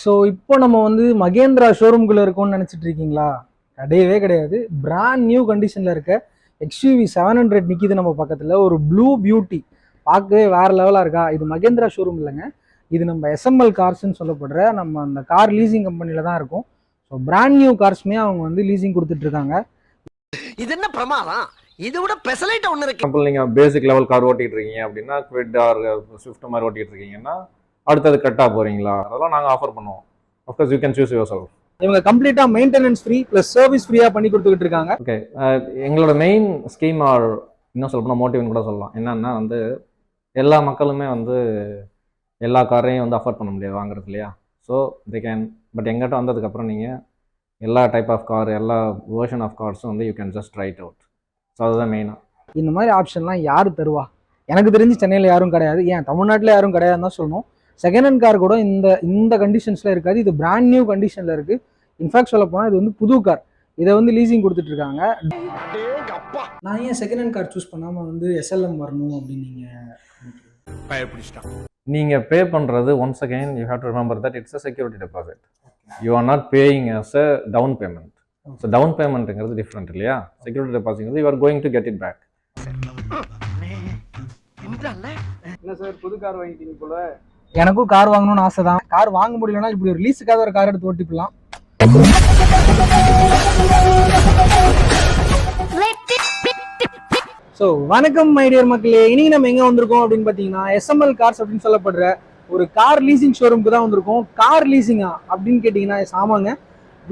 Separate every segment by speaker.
Speaker 1: So இப்போ நம்ம வந்து மகேந்திரா ஷோரூம்குள்ளே இருக்கோம்னு நினச்சிட்டு இருக்கீங்களா? கிடையவே கிடையாது. பிராண்ட் நியூ கண்டிஷனில் இருக்க எக்ஸ்யூவி 700 நிற்கிது நம்ம பக்கத்தில். ஒரு ப்ளூ பியூட்டி பார்க்கவே வேறு லெவலாக இருக்கா? இது மகேந்திரா ஷோரூம் இல்லைங்க, இது நம்ம SML கார்ஸ்ன்னு சொல்லப்படுற நம்ம அந்த கார் லீசிங் கம்பெனியில் தான் இருக்கும். ஸோ பிராண்ட் நியூ கார்ஸ்மே அவங்க வந்து லீசிங் கொடுத்துட்ருக்காங்க.
Speaker 2: இது என்ன பிரமாதம்? இது விட பெசலைட் ஒன்று இருக்கு.
Speaker 3: எக்ஸாம்பிள் நீங்கள் பேசிக் லெவல் கார் ஓட்டிகிட்டு இருக்கீங்க அப்படின்னா, குவிட் ஆர் ஸ்விஃப்ட் மாதிரி ஓட்டிகிட்டு இருக்கீங்கன்னா அடுத்தது கட்டாக போகிறீங்களா, அதெல்லாம் நாங்கள் ஆஃபர் பண்ணுவோம். Of course you can choose your self.
Speaker 1: இவங்க கம்ப்ளீட்டாக மெயின்டெனன்ஸ் ஃப்ரீ ப்ளஸ் சர்வீஸ் ஃப்ரீயாக பண்ணி கொடுத்துக்கிட்டு இருக்காங்க.
Speaker 3: ஓகே, எங்களோட மெயின் ஸ்கீம் ஆர் இன்னும் சொல்லப்போனால் மோட்டிவ்னு கூட சொல்லலாம். என்னன்னா வந்து எல்லா மக்களுமே வந்து எல்லா காரையும் வந்து அஃபோர்ட் பண்ண முடியாது வாங்குறது இல்லையா. ஸோ தே கேன், பட் எங்கிட்ட வந்ததுக்கப்புறம் நீங்கள் எல்லா டைப் ஆஃப் கார், எல்லா வேர்ஷன் ஆஃப் கார்ஸும் வந்து you can just try it out. So அதுதான் மெயினாக.
Speaker 1: இந்த மாதிரி ஆப்ஷன்லாம் யார் தருவா? எனக்கு தெரிஞ்சு சென்னையில் யாரும் கிடையாது, ஏன் தமிழ்நாட்டில் யாரும் கிடையாதுன்னு தான் சொல்லணும். செகண்ட் ஹேண்ட் கார் கூட இந்த கண்டிஷன்ஸில் இருக்காது. இது பிராண்ட் நியூ கண்டிஷனில் இருக்குது. இன்ஃபேக்ட் சொல்ல போனால் இது வந்து புது கார். இதை வந்து லீசிங் கொடுத்துட்ருக்காங்க. நான் ஏன் செகண்ட் ஹேண்ட் கார் சூஸ் பண்ணாமல் வந்து SLM வரணும் அப்படின்னு
Speaker 3: நீங்கள் பே பண்ணுறது once again you have to remember that it's a security deposit. You are not paying as a down payment. So down பேமெண்ட்டுங்கிறது டிஃப்ரெண்ட் இல்லையா. Security deposit you are going to get it back.
Speaker 1: இல்லை sir, புது car வாங்கிட்டீங்க போல. எனக்கும் car வாங்கணும்னு ஆசை தான். கார் வாங்க முடியலன்னா இப்படி ஒரு லீஸுக்காக ஒரு கார் எடுத்து ஓட்டிக்கலாம். ஸோ வணக்கம் மை டியர் மக்களே, இன்னைக்கு நம்ம எங்கே வந்திருக்கோம் அப்படின்னு பார்த்தீங்கன்னா SML கார்ஸ் அப்படின்னு சொல்லப்படுற ஒரு கார் லீசிங் ஷோரூமுக்கு தான் வந்திருக்கோம். கார் லீசிங்கா அப்படின்னு கேட்டிங்கன்னா ஆமாங்க,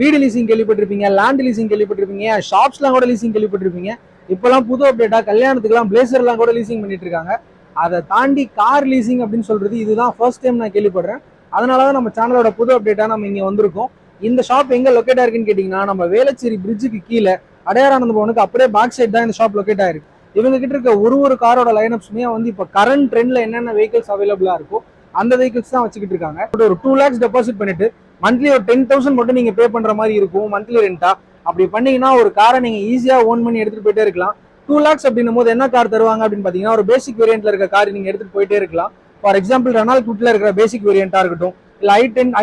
Speaker 1: வீடு லீசிங் கேள்விப்பட்டிருப்பீங்க, லேண்ட் லீசிங் கேள்விப்பட்டிருப்பீங்க, ஷாப்ஸ்லாம் கூட லீசிங் கேள்விப்பட்டிருப்பீங்க. இப்போலாம் புது அப்டேட்டாக கல்யாணத்துக்குலாம் பிளேசர்லாம் கூட லீசிங் பண்ணிட்டு இருக்காங்க. அதை தாண்டி கார் லீசிங் அப்படின்னு சொல்றது இதுதான் ஃபர்ஸ்ட் டைம் நான் கேள்விப்படுறேன். அதனால தான் நம்ம சேனலோட புது அப்டேட்டாக நம்ம இங்கே வந்திருக்கோம். இந்த ஷாப் எங்கே லொக்கேட் ஆயிருக்குன்னு கேட்டிங்கன்னா நம்ம வேளச்சேரி பிரிட்ஜுக்கு கீழே அடையாரானந்த பவனுக்கு அப்படியே பேக் சைட் தான் இந்த ஷாப் லொக்கேட் ஆயிருக்கு. இவங்க கிட்ட இருக்க ஒரு காரோட லைனப்ஸுமே வந்து இப்போ கரண்ட் ட்ரெண்ட்ல என்னென்ன வெஹிக்கிள்ஸ் அவைலபிளா இருக்கோ அந்த வெஹிக்கிள்ஸ் தான் வச்சுக்கிட்டு இருக்காங்க. ஒரு 2 lakhs டெபாசிட் பண்ணிட்டு மந்த்லி ஒரு 10,000 மட்டும் நீங்க பே பண்ற மாதிரி இருக்கும் மந்த்லி ரெண்டா. அப்படி பண்ணீங்கன்னா ஒரு காரை நீங்க ஈஸியா ஓன் பண்ணி எடுத்துட்டு போயிட்டே இருக்கலாம். 2 lakhs அப்படின்னும் போது என்ன கார் தருவாங்க அப்படின்னு பாத்தீங்கன்னா ஒரு பேசிக் வேரியன்ட்ல இருக்க கார் நீங்க எடுத்துட்டு போயிட்டே இருக்கலாம். ஃபார் எக்ஸாம்பிள் ரெனால்ட் குட்ல இருக்கிற பேசிக் வேரியண்டா இருக்கட்டும், இல்ல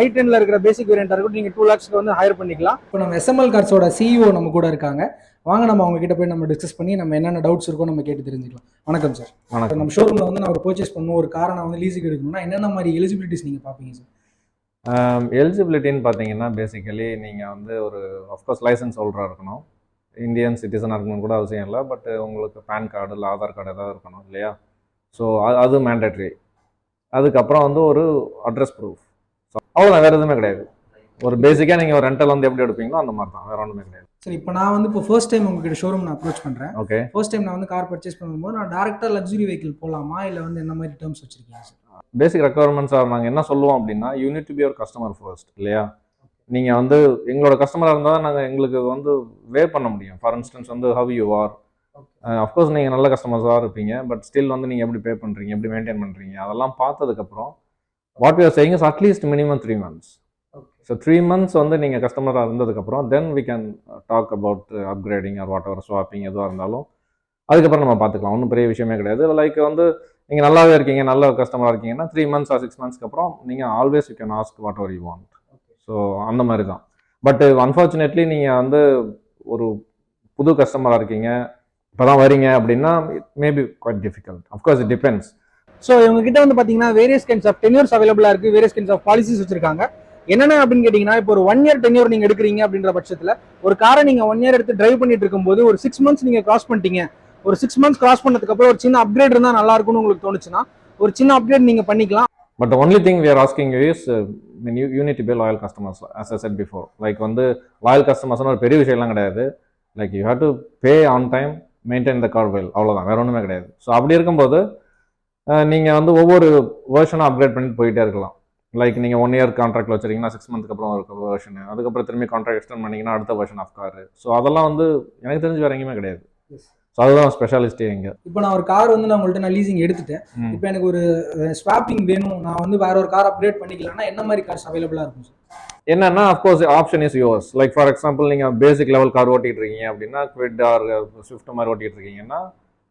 Speaker 1: i10ல இருக்கிற பேசிக் வேரியண்டா இருக்கட்டும், நீங்க 2 lakhsக்கு வந்து ஹையர் பண்ணிக்கலாம். இப்போ நம்ம SML கார்ஸோட CEO நம்ம கூட இருக்காங்க. வாங்க நம்ம அவங்க கிட்ட போய் நம்ம டிஸ்கஸ் பண்ணி நம்ம என்னென்ன டவுட்ஸ் இருக்கோ நம்ம கேட்டு தெரிஞ்சுக்கலாம். வணக்கம் சார்.
Speaker 3: வணக்கம்.
Speaker 1: நம்ம ஷோரூம்ல வந்து நான் ஒரு பர்ச்சேஸ் பண்ணணும், ஒரு காரை நான் வந்து லீஸுக்கு எடுக்கணும்னா என்னென்ன மாதிரி எலிஜிபிலிட்டிஸ் நீங்க பாப்பீங்க சார்?
Speaker 3: எலிஜிபிலிட்டின்னு பார்த்தீங்கன்னா பேசிக்கலி நீங்கள் வந்து ஒரு அஃப்கோர்ஸ் லைசன்ஸ் ஹோல்டராக இருக்கணும், இந்தியன் சிட்டிசனாக இருக்கணும்னு கூட அவசியம் இல்லை. பட் உங்களுக்கு பேன் கார்டு இல்லை ஆதார் கார்டு ஏதாவது இருக்கணும் இல்லையா. ஸோ அது மேண்டேட்ரி. அதுக்கப்புறம் வந்து ஒரு அட்ரஸ் ப்ரூஃப். ஸோ அவ்வளோதான், வேறு எதுவுமே கிடையாது. ஒரு பேசிக்காக நீங்கள் ஒரு ரெண்டல் வந்து எப்படி எடுப்பீங்களோ அந்த மாதிரி தான், வேறு ஒன்றுமே கிடையாது.
Speaker 1: சரி, இப்போ நான் வந்து இப்போ ஃபர்ஸ்ட் டைம் உங்ககிட்ட ஷோரூம் நான் அப்ரோச் பண்ணுறேன்.
Speaker 3: ஓகே,
Speaker 1: ஃபர்ஸ்ட் டைம் நான் வந்து கார் பர்ச்சேஸ் பண்ணும்போது நான் டேரெக்டாக லக்ஸுரி வெஹிக்கிள் போகலாமா இல்லை வந்து என்ன மாதிரி டேர்ம்ஸ் வச்சிருக்கீங்க சார்?
Speaker 3: பேசிக் ரெக்குவயர்மெண்ட்ஸ் நாங்கள் என்ன சொல்லுவோம் அப்படின்னா, unit to be your customer first இல்லையா. நீங்கள் வந்து எங்களோட கஸ்டமராக இருந்தால் தான் நாங்கள் எங்களுக்கு வந்து வே பண்ண முடியும். ஃபார் இன்ஸ்டன்ஸ் வந்து ஹவ் யூ ஆர், அஃப்கோர்ஸ் நீங்கள் நல்ல கஸ்டமர்ஸாக இருப்பீங்க, பட் ஸ்டில் வந்து நீங்கள் எப்படி பே பண்ணுறீங்க, எப்படி மெயின்டைன் பண்ணுறீங்க, அதெல்லாம் பார்த்ததுக்கப்புறம் what we are saying is at least minimum 3 months. So 3 months வந்து நீங்கள் கஸ்டமராக இருந்ததுக்கப்புறம் then we can talk about upgrading or whatever swapping எதுவாக இருந்தாலும் அதுக்கப்புறம் நம்ம பார்த்துக்கலாம். ஒன்றும் பெரிய விஷயமே கிடையாது. லைக் வந்து நீங்கள் நல்லாவே இருக்கீங்க, நல்ல கஸ்டமராக இருக்கீங்கன்னா 3 months ஆர் 6 monthsக்கு அப்புறம் நீங்கள் always you can ask what ever you want. So அந்த மாதிரி தான். பட் அன்ஃபார்ச்சுனேட்லி நீங்கள் வந்து ஒரு புது கஸ்டமராக இருக்கீங்க, இப்போ தான் வரீங்க அப்படின்னா maybe quite difficult. Of course it depends.
Speaker 1: So இவங்க கிட்ட வந்து பார்த்தீங்கன்னா வேரியஸ் கைண்ட்ஸ் ஆஃப் டென்யூர்ஸ் அவைலபிளாக இருக்குது, வேரியஸ் கைண்ட்ஸ் ஆஃப் பாலிசிஸ் வச்சிருக்காங்க. என்னென்ன அப்படின்னு கேட்டிங்கன்னா, இப்போ ஒரு 1 year டென்யூர் நீங்கள் எடுக்கிறீங்க அப்படின்ற பட்சத்தில் ஒரு காரை நீங்கள் 1 year எடுத்து டிரைவ் பண்ணிட்டு இருக்கும்போது ஒரு 6 months நீங்கள் கிராஸ் பண்ணிட்டீங்க. ஒரு 6 months கிராஸ் பண்ணதுக்கப்புறம் ஒரு சின்ன அப்கிரேட் இருந்தால் நல்லா இருக்கும்னு உங்களுக்கு தோணுச்சுன்னா ஒரு சின்ன அப்கிரேட் நீங்கள் பண்ணிக்கலாம்.
Speaker 3: But only thing we are asking you is you need to be loyal customers as I said before. Like வந்து லாயல் கஸ்டமர்ஸ்னு ஒரு பெரிய விஷயம்லாம் கிடையாது. Like you have to pay on time, maintain the car well, அவ்வளோதான், வேற ஒன்றுமே கிடையாது. ஸோ அப்படி இருக்கும்போது நீங்கள் வந்து ஒவ்வொரு வேர்ஷனும் அப்கிரேட் பண்ணிட்டு போயிட்டே இருக்கலாம். லைக் நீங்கள் 1 year கான்ட்ராக்டில் வச்சுருக்கீங்கன்னா 6 monthsக்கு அப்புறம் ஒரு வேர்ஷனு, அதுக்கப்புறம் திரும்பி கான்ட்ராக்ட் எக்ஸ்டெண்ட் பண்ணிங்கன்னா அடுத்த வேர்ஷன் ஆஃப் கார். ஸோ அதெல்லாம் வந்து எனக்கு தெரிஞ்சு வேறு எங்கேயுமே கிடையாது. ஸோ அதுதான் ஸ்பெஷாலிஸ்டே எங்கே.
Speaker 1: இப்போ நான் ஒரு கார் வந்து நான் உங்கள்கிட்ட நான் லீசிங் எடுத்துட்டேன், இப்போ எனக்கு ஒரு ஸ்வாப்பிங் வேணும், நான் வந்து வேற ஒரு கார் அப்கிரேட் பண்ணிக்கலாம்னா என்ன மாதிரி கார்ஸ் அவைலபிளாக இருக்கும் சார்?
Speaker 3: என்னன்னா of course option is yours. Like for example நீங்கள் பேசிக் லெவல் கார் ஓட்டிகிட்டு இருக்கீங்க அப்படின்னா, குவிட் ஆர் ஸ்விஃப்ட் மாதிரி ஓட்டிகிட்டு இருக்கீங்கன்னா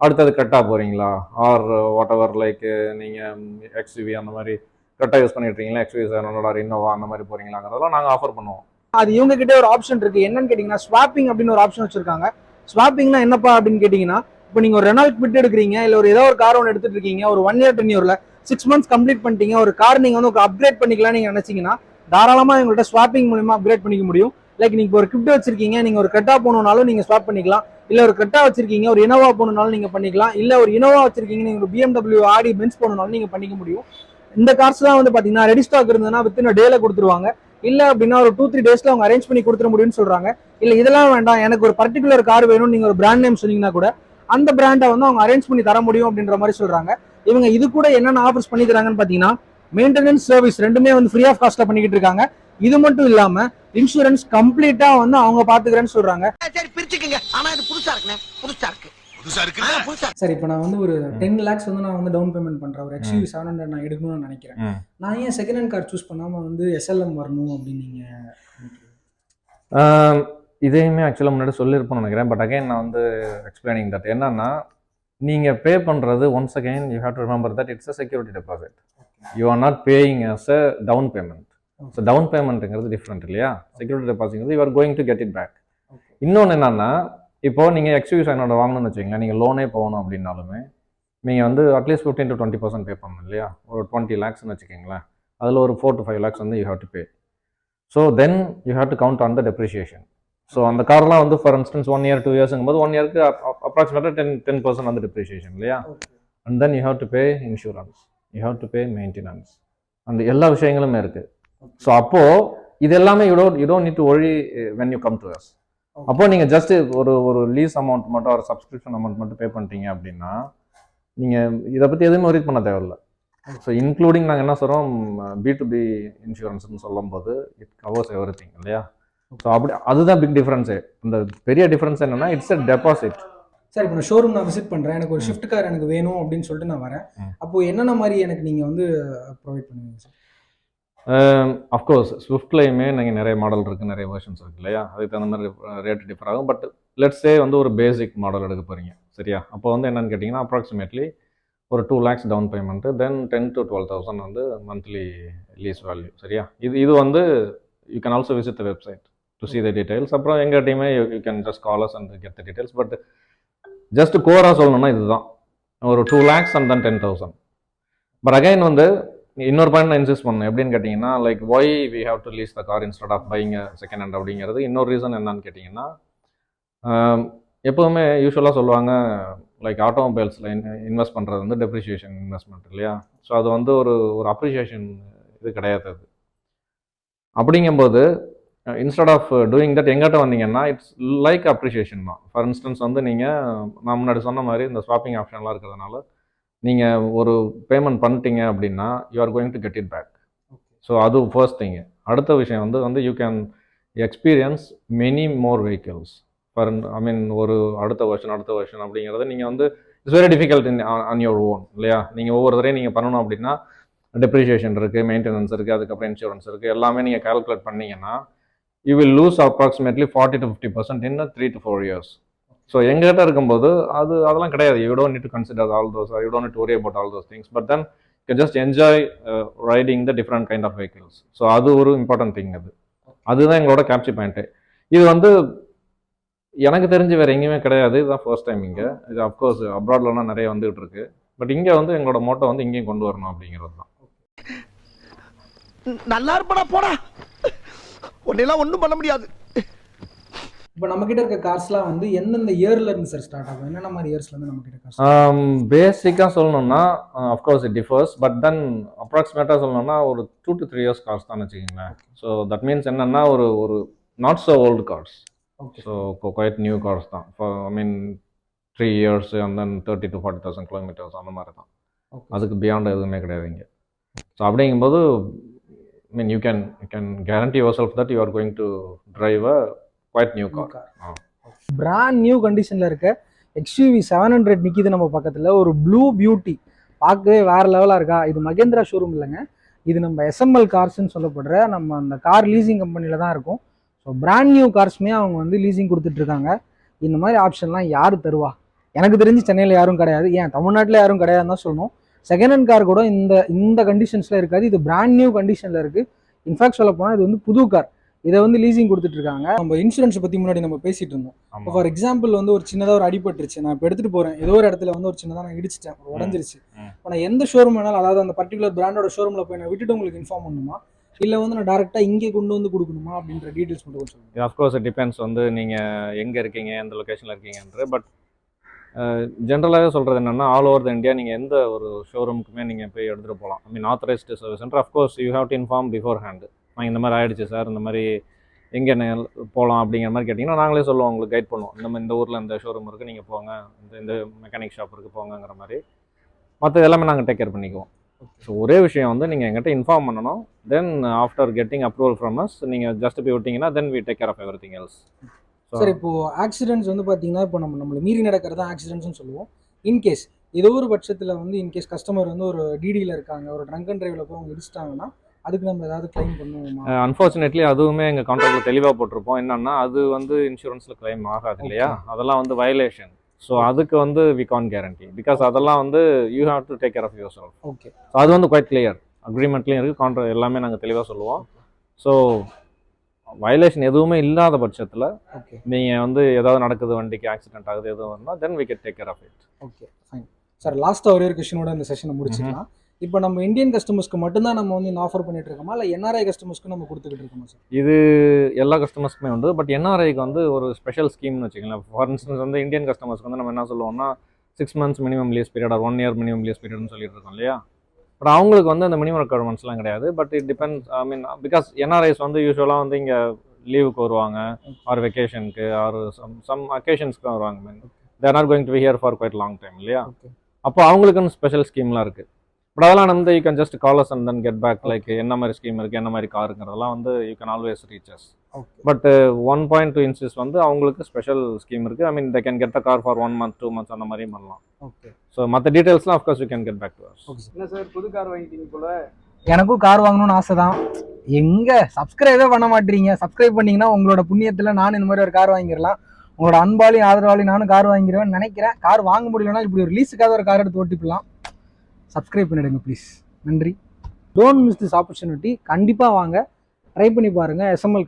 Speaker 3: அடுத்தது கட்டாக போகிறீங்களா, ஆர் வாட் எவர் லைக் நீங்கள் XUV அந்த மாதிரி கரெக்டாக யூஸ் பண்ணிட்டு இருக்கீங்களா, XUV 700 இன்னோவா அந்த மாதிரி போறீங்களாங்கிறதெல்லாம் நாங்கள் ஆஃபர் பண்ணுவோம்.
Speaker 1: அது இவங்க கிட்டே ஒரு ஆப்ஷன் இருக்கு. என்னன்னு கேட்டீங்கன்னா ஸ்வாப்பிங் அப்படின்னு ஒரு ஆப்ஷன் வச்சிருக்காங்க. ஸ்வாப்பிங்னா என்னப்பா அப்படின்னு கேட்டீங்கன்னா, இப்போ நீங்க ஒரு ரெனால்ட் பிட் எடுக்கிறீங்க, இல்ல ஒரு ஏதோ ஒரு கார் ஒன்று எடுத்துட்டு இருக்கீங்க, ஒரு 1 year டென்யூர்ல 6 months கம்ப்ளீட் பண்ணிட்டீங்க, ஒரு கார் நீங்க வந்து அப்கிரேட் பண்ணிக்கலாம் நீங்க நினைச்சீங்கன்னா தாராளமா எங்கள்கிட்ட ஸ்வாப்பிங் மூலமா அப்கிரேட் பண்ணிக்க முடியும். லைக் நீங்க ஒரு கிரிப்ட் வச்சிருக்கீங்க, நீங்க ஒரு கட்டா போகணும்னாலும் நீங்க ஸ்வாப் பண்ணிக்கலாம். இல்ல ஒரு கட்டா வச்சிருக்கீங்க, ஒரு இனோவா போகணும்னாலும் நீங்க பண்ணிக்கலாம். இல்ல ஒரு இனோவா வச்சிருக்கீங்க, நீங்க ஒரு BMW ஆடி பென்ஸ் போகணும்னாலும் நீங்க பண்ணிக்க முடியும். இந்த கார்ஸ் தான் வந்து பாத்தீங்கன்னா ரெடி ஸ்டாக் இருந்ததுன்னா வித்தின் டேல கொடுத்துருவாங்க. இல்ல அப்படின்னா ஒரு 2-3 டேஸ்ல அவங்க அரேஞ்ச் பண்ணி கொடுத்துட முடியும்னு சொல்றாங்க. இல்ல இதெல்லாம் வேண்டாம், எனக்கு ஒரு பர்டிகுலர் கார் வேணும், நீங்க ஒரு பிராண்ட் நேம் சொன்னீங்கன்னா கூட அந்த பிராண்டை வந்து அவங்க அரேஞ்ச் பண்ணி தர முடியும் அப்படின்ற மாதிரி சொல்றாங்க. இவங்க இது கூட என்னென்ன ஆஃபர்ஸ் பண்ணி தராங்கன்னு பாத்தீங்கன்னா, மெயின்டெனன்ஸ் சர்வீஸ் ரெண்டுமே வந்து ஃப்ரீ ஆஃப் காஸ்ட்ல பண்ணிக்கிட்டு இருக்காங்க. இது மட்டும் இல்லாம இன்சூரன்ஸ் கம்ப்ளீட்டா வந்து அவங்க பாத்துக்கிறேன்னு சொல்றாங்க.
Speaker 2: சரி பிரிச்சுக்கங்க. ஆனா இது புதுசா இருக்குண்ணே, புதுசா இருக்கு.
Speaker 1: சரி, இப்போ நான் வந்து ஒரு 10 lakhs வந்து நான் வந்து டவுன் பேமெண்ட் பண்றேன், ஒரு XUV 700 நான் எடுக்கணும்னு நினைக்கிறேன். நான் ஏன் செகண்ட் ஹேண்ட் கார் சூஸ் பண்ணாம வந்து SLM வரணும் அப்படின்னு நீங்க
Speaker 3: இதையுமே ஆக்சுவலாக முன்னாடி சொல்லியிருப்போம்னு நினைக்கிறேன். பட் அகைன் நான் வந்து எக்ஸ்பிளைனிங் தட் என்னன்னா, நீங்கள் பே பண்ணுறது once again you have to remember that it's a security deposit. You are not paying as a down payment. So down பேமெண்ட்டுங்கிறது டிஃப்ரெண்ட் இல்லையா? செக்யூரிட்டி டெபாசிட்ங்கிறது you are going to get it back. இன்னொன்று என்னன்னா, இப்போ நீங்கள் XUV 700 வாங்கணும்னு வச்சுக்கோங்களேன், நீங்கள் லோனே போகணும் அப்படின்னாலுமே நீங்கள் வந்து அட்லீஸ்ட் 15 to 20% பே பண்ணணும் இல்லையா? ஒரு 20 lakhsன்னு வச்சுக்கோங்களேன், அதில் ஒரு 4 to 5 lakhs வந்து you have to pay. So then you have to count on the depreciation. So அந்த கார்லாம் வந்து ஃபார் இன்ஸ்டன்ஸ் 1 year 2 yearsங்கும் போது 1 yearக்கு அப்ராக்சிமேட்டாக 10% வந்து டெப்ரிஷியேஷன் இல்லையா? And then you have to pay insurance, you have to pay maintenance, அந்த எல்லா விஷயங்களுமே இருக்குது. ஸோ அப்போது இது எல்லாமே you don't need to worry when you come to us. அப்போ நீங்கள் ஜஸ்ட் ஒரு லீஸ் அமௌண்ட் மட்டும் ஒரு சப்ஸ்கிரிப்ஷன் அமௌண்ட் மட்டும் பே பண்ணிட்டீங்க அப்படின்னா நீங்கள் இதை பற்றி எதுவுமே ஒரி பண்ண தேவையில்லை. ஸோ இன்க்ளூடிங் நாங்கள் என்ன சொல்கிறோம், B2B இன்சூரன்ஸ்னு சொல்லும் போது இட் கவர்ஸ் எவ்ரி திங் இல்லையா? ஸோ அப்படி அதுதான் பிக் டிஃப்ரென்ஸு. இந்த பெரிய டிஃப்ரென்ஸ் என்னன்னா இட்ஸ் எ டெபாசிட்.
Speaker 1: சார், இப்போ நான் ஷோரூம் நான் விசிட் பண்ணுறேன், எனக்கு ஒரு ஷிஃப்ட் கார் எனக்கு வேணும் அப்படின்னு சொல்லிட்டு நான் வரேன். அப்போது என்னென்ன மாதிரி எனக்கு நீங்கள் வந்து ப்ரொவைட் பண்ணுவீங்க சார்?
Speaker 3: அஃப்கோர்ஸ் ஸ்விஃப்ட்லேயுமே நீங்கள் நிறைய மாடல் இருக்குது, நிறைய வெர்ஷன்ஸ் இருக்குது இல்லையா? அதுக்கு தகுந்த மாதிரி ரேட் டிஃபர் ஆகும். பட் லெட்ஸ் சே வந்து ஒரு பேசிக் மாடல் எடுக்க போகிறீங்க சரியா? அப்போ வந்து என்னென்னு கேட்டிங்கன்னா அப்ராக்சிமேட்லி ஒரு 2 lakhs down payment, then 10 to 12,000 வந்து மந்த்லி லீஸ் வேல்யூ சரியா? இது வந்து you can also visit the website to see the details. அப்புறம் எங்கள் டீமே you can just call us and get the details. But just கோராக சொல்லணும்னா இதுதான், ஒரு 2 lakhs and then 10,000. But again வந்து இன்னொரு பாயிண்ட் நான் இன்சிஸ்ட் பண்ணேன், எப்படின்னு கேட்டிங்கன்னா like why we have to lease the car instead of buying second hand அப்படிங்கிறது இன்னொரு ரீசன் என்னன்னு கேட்டிங்கன்னா, எப்போவுமே யூஸ்வலாக சொல்லுவாங்க லைக் ஆட்டோமொபைல்ஸில் இன்வெஸ்ட் பண்ணுறது வந்து டெப்ரிஷியேஷன் இன்வெஸ்ட்மெண்ட் இல்லையா? ஸோ அது வந்து ஒரு அப்ரிஷியேஷன் இது கிடையாது. அது அப்படிங்கும்போது இன்ஸ்டெட் ஆஃப் டூயிங் தட் எங்கிட்ட வந்தீங்கன்னா இட்ஸ் லைக் அப்ரிஷியேஷன் தான். ஃபார் இன்ஸ்டன்ஸ் வந்து நீங்கள் நான் முன்னாடி சொன்ன மாதிரி இந்த ஸ்வாப்பிங் ஆப்ஷன்லாம் இருக்கிறதுனால நீங்கள் ஒரு பேமெண்ட் பண்ணிட்டீங்க அப்படின்னா you are going to get it back. So அது ஃபர்ஸ்ட் திங்கு. அடுத்த விஷயம் வந்து you can experience many more vehicles for ஒரு அடுத்த வருஷன் அப்படிங்கிறத நீங்கள் வந்து it's very difficult on your own இல்லையா? நீங்கள் ஒவ்வொரு தரையும் நீங்கள் பண்ணணும் அப்படின்னா டெப்ரிஷியேஷன் இருக்குது, மெயின்டெனன்ஸ் இருக்குது, அதுக்கப்புறம் இன்சூரன்ஸ் இருக்குது, எல்லாமே நீங்கள் கால்குலேட் பண்ணிங்கன்னா you will lose approximately 40 to 50% in 3 to 4 years. So எங்கிட்ட இருக்கும்போது அதெல்லாம் கிடையாது. You don't need to consider all those, you don't need to worry about all those things. But then you just enjoy riding the different kind of vehicles. So அது ஒரு important thing. அதுதான் எங்களோட capture point. இது வந்து எனக்கு தெரிஞ்சு வேறு எங்கேயுமே கிடையாது, இதுதான் ஃபர்ஸ்ட் டைம் இங்கே. இது அஃப்கோர்ஸ் அப்ராட்லலாம் நிறைய வந்துகிட்டு இருக்கு. பட் இங்கே வந்து எங்களோட மோட்டோ வந்து இங்கேயும் கொண்டு வரணும் அப்படிங்கிறது தான்.
Speaker 2: நல்லா இருப்படா போடா, உன்னெல்லாம் ஒன்றும் பண்ண முடியாது.
Speaker 1: இப்போ நம்ம கிட்ட இருக்க கார்ஸ்லாம் வந்து எந்தெந்த இயர்ல இருந்து சார் ஸ்டார்ட் ஆகும்? என்னென்ன மாதிரி இயர்ஸ்ல இருந்து நம்ம கிட்ட கார்ஸ்?
Speaker 3: பேசிக்காக சொல்லணும்னா of course it differs. But then அப்ராக்சிமேட்டாக சொல்லணும்னா ஒரு 2 to 3 years கார்ஸ் தான் வச்சுக்கிங்களேன். ஸோ தட் மீன்ஸ் என்னென்னா ஒரு not so old cars. So quite new cars தான். 3 years and then 30 to 40,000 kilometers அந்த மாதிரி தான். அதுக்கு பியாண்ட் எதுவுமே கிடையாது இங்கே. ஸோ அப்படிங்கும்போது you can guarantee yourself that you are going to drive a quite new car.
Speaker 1: Brand new கண்டிஷன்ல இருக்க XUV 700 நிக்குது நம்ம பக்கத்துல. ஒரு ப்ளூ பியூட்டி, பார்க்கவே வேற லெவலா இருக்கா. இது மகேந்திரா ஷோரூம் இல்லைங்க, இது நம்ம SML கார்ஸ்ன்னு சொல்லப்படுற நம்ம அந்த கார் லீசிங் கம்பெனில தான் இருக்கும். ஸோ பிராண்ட் நியூ கார்ஸ்மே அவங்க வந்து லீசிங் கொடுத்துட்டு இருக்காங்க. இந்த மாதிரி ஆப்ஷன்லாம் யாரு தருவா? எனக்கு தெரிஞ்சு சென்னையில் யாரும் கிடையாது, ஏன் தமிழ்நாட்டில் யாரும் கிடையாதுன்னு தான் சொல்லணும். செகண்ட் ஹேண்ட் கார் கூட இந்த கண்டிஷன்ஸில் இருக்காது. இது பிராண்ட் நியூ கண்டிஷனில் இருக்குது. இன்ஃபேக்ட் சொல்ல போனால் இது வந்து புது கார். இதை வந்து லீசிங் கொடுத்துட்டு இருக்காங்க. நம்ம இன்சூரன்ஸ் பற்றி முன்னாடி நம்ம பேசிட்டு இருந்தோம். இப்போ ஃபார் எக்ஸாம்பிள் வந்து ஒரு சின்னதாக ஒரு அடிபட்டுருச்சு, நான் இப்போ எடுத்துகிட்டு போகிறேன், ஏதோ ஒரு இடத்துல வந்து ஒரு சின்னதாக நான் இடிச்சிட்டேன், உடஞ்சிருச்சு. இப்போ நான் எந்த ஷோரூம் வேணாலும், அதாவது அந்த பர்டிகுலர் பிராண்டோட ஷோரூமில் போய் நான் விட்டுட்டு உங்களுக்கு இன்ஃபார்ம் பண்ணணுமா, இல்லை வந்து நான் டேரெக்டாக இங்கே கொண்டு வந்து கொடுக்கணுமா அப்படின்ற டீட்டெயில்ஸ் மட்டும் கொஞ்சம் சொல்லுங்கள்.
Speaker 3: அஃப்கோர்ஸ் இட் டிபெண்ட்ஸ் வந்து நீங்கள் எங்கே இருக்கீங்க, எந்த லொக்கேஷனில் இருக்கீங்கன்ற. பட் ஜென்ரலாகவே சொல்கிறது என்னென்னா, ஆல் ஓவர் த இந்தியா நீங்கள் எந்த ஒரு ஷோரூமுக்குமே நீங்கள் போய் எடுத்துகிட்டு போகலாம். I mean authorised service centre. Of course you have to inform beforehand. நான் இந்த மாதிரி ஆகிடுச்சு சார், இந்த மாதிரி எங்கே போகலாம் அப்படிங்கிற மாதிரி கேட்டிங்கன்னா நாங்களே சொல்லுவோம், உங்களுக்கு கைட் பண்ணுவோம். இந்த ஊரில் இந்த ஷோரூம் இருக்குது, நீங்கள் போங்க, இந்த மெக்கானிக் ஷாப் இருக்குது போங்கிற மாதிரி. மற்ற எல்லாமே நாங்கள் டேக் கேர் பண்ணிக்குவோம். ஸோ ஒரே விஷயம் வந்து நீங்கள் எங்கிட்ட இன்ஃபார்ம் பண்ணணும். Then after getting approval from us நீங்கள் ஜஸ்ட் போய் விட்டிங்கன்னா then we take care of everything else.
Speaker 1: Sir இப்போ ஆக்சிடென்ட்ஸ் வந்து பார்த்தீங்கன்னா இப்போ நம்மளை மீறி நடக்கிறது தான் ஆக்சிடென்ட்ஸ்னு சொல்லுவோம். இன்கேஸ் ஏதோ ஒரு பட்சத்தில் வந்து இன்கேஸ் கஸ்டமர் வந்து ஒரு டிடியில் இருக்காங்க, ஒரு ட்ரங்க் அண்ட் டிரைவில் போய் அவங்க இடிச்சிட்டாங்கன்னா அதுக்கு நம்ம ஏதாவது கிளைம் பண்ணுவோமா?
Speaker 3: அன்ஃபார்ச்சுனேட்லி அதுவுமே எங்கள் கான்ட்ராக்டில் தெளிவாக போட்டிருப்போம். என்னன்னா அது வந்து இன்சூரன்ஸில் கிளைம் ஆகாது இல்லையா, அதெல்லாம் வந்து வயலேஷன். ஸோ அதுக்கு வந்து வி கான் கேரண்டி, பிகாஸ் அதெல்லாம் வந்து you have to take care of yourself.
Speaker 1: Okay.
Speaker 3: So அது வந்து குவைட் கிளியர், அக்ரிமெண்ட்லேயும் இருக்குது, கான்ட்ராக்ட் எல்லாமே நாங்கள் தெளிவாக சொல்லுவோம். ஸோ வயலேஷன் எதுவுமே இல்லாத பட்சத்தில் நீங்கள் வந்து ஏதாவது நடக்குது, வண்டிக்கு ஆக்சிடென்ட் ஆகுது எதுவும் இருந்தால் then we can take care of it.
Speaker 1: Okay fine sir. லாஸ்ட்டாக ஒரே ஒரு கொஸ்டினோட இந்த செஷனை முடிச்சுக்கலாம். இப்போ நம்ம இந்தியன் கஸ்டமர்ஸ்க்கு மட்டும்தான் நம்ம வந்து இந்த ஆஃபர் பண்ணிட்டு இருக்கோமா, இல்லை என்ஆர்ஐ கஸ்டமர்ஸ்க்கு நம்ம கொடுத்துக்கிட்டு இருக்கோமா சார்?
Speaker 3: இது எல்லா கஸ்டமர்ஸ்க்குமே உண்டு. பட் என்ஆர்ஐக்கு வந்து ஒரு ஸ்பெஷல் ஸ்கீம்னு வச்சுக்கலாம். ஃபார் இன்ஸ்டன்ஸ் வந்து இந்தியன் கஸ்டமர்ஸ்க்கு வந்து நம்ம என்ன சொல்லுவோம்னா 6 months minimum lease period or 1 year minimum lease பீரியட்னு சொல்லிட்டு இருக்கோம் இல்லையா. பட் அவங்களுக்கு வந்து அந்த மினிமம் ரெக்குவயர்மெண்ட்ஸ்லாம் கிடையாது. But it depends, I mean because NRIs வந்து யூஸ்வலாக வந்து இங்கே லீவுக்கு வருவாங்க, ஆர் வெக்கேஷனுக்கு, ஆர் சம் அக்கேஷன்ஸ்க்கு வருவாங்க. Mean they're not going to be here for quite long time இல்லையா. அப்போ அவங்களுக்குன்னு ஸ்பெஷல் ஸ்கீம்லாம் இருக்குது. பட் அதெல்லாம் வந்து you can just call us and then get back, like என்ன மாதிரி ஸ்கீம் இருக்குது, என்ன மாதிரி காருங்கிறதெல்லாம் வந்து you can always reach us. But 1 point to insist வந்து அவங்களுக்கு ஸ்பெஷல் ஸ்கீம் இருக்குது. I mean they can get the car for 1 month 2 months அந்த மாதிரியும் பண்ணலாம்.
Speaker 1: ஓகே.
Speaker 3: ஸோ மற்ற டீட்டெயில்ஸ்லாம் of course you can get back to us.
Speaker 1: என்ன சார் புது கார் வாங்கிட்டீங்க போல? எனக்கும் கார் வாங்கணும்னு ஆசை தான். எங்கே சப்ஸ்கிரைபே பண்ண மாட்டீங்க. சப்ஸ்கிரைப் பண்ணிங்கன்னா உங்களோட புண்ணியத்தில் நான் இந்த மாதிரி ஒரு கார் வாங்கிடலாம். உங்களோட அன்பாலையும் ஆதரவாலையும் நானும் கார் வாங்கிடுவேன்னு நினைக்கிறேன். கார் வாங்க முடியலன்னா இப்படி ஒரு லீஸுக்காக ஒரு கார் எடுத்து ஓட்டிக்கலாம். சப்ஸ்கிரைப் பண்ணிடுங்க ப்ளீஸ். நன்றி. Don't miss this opportunity. கண்டிப்பாக வாங்க, ட்ரை பண்ணி பாருங்கள். SML car.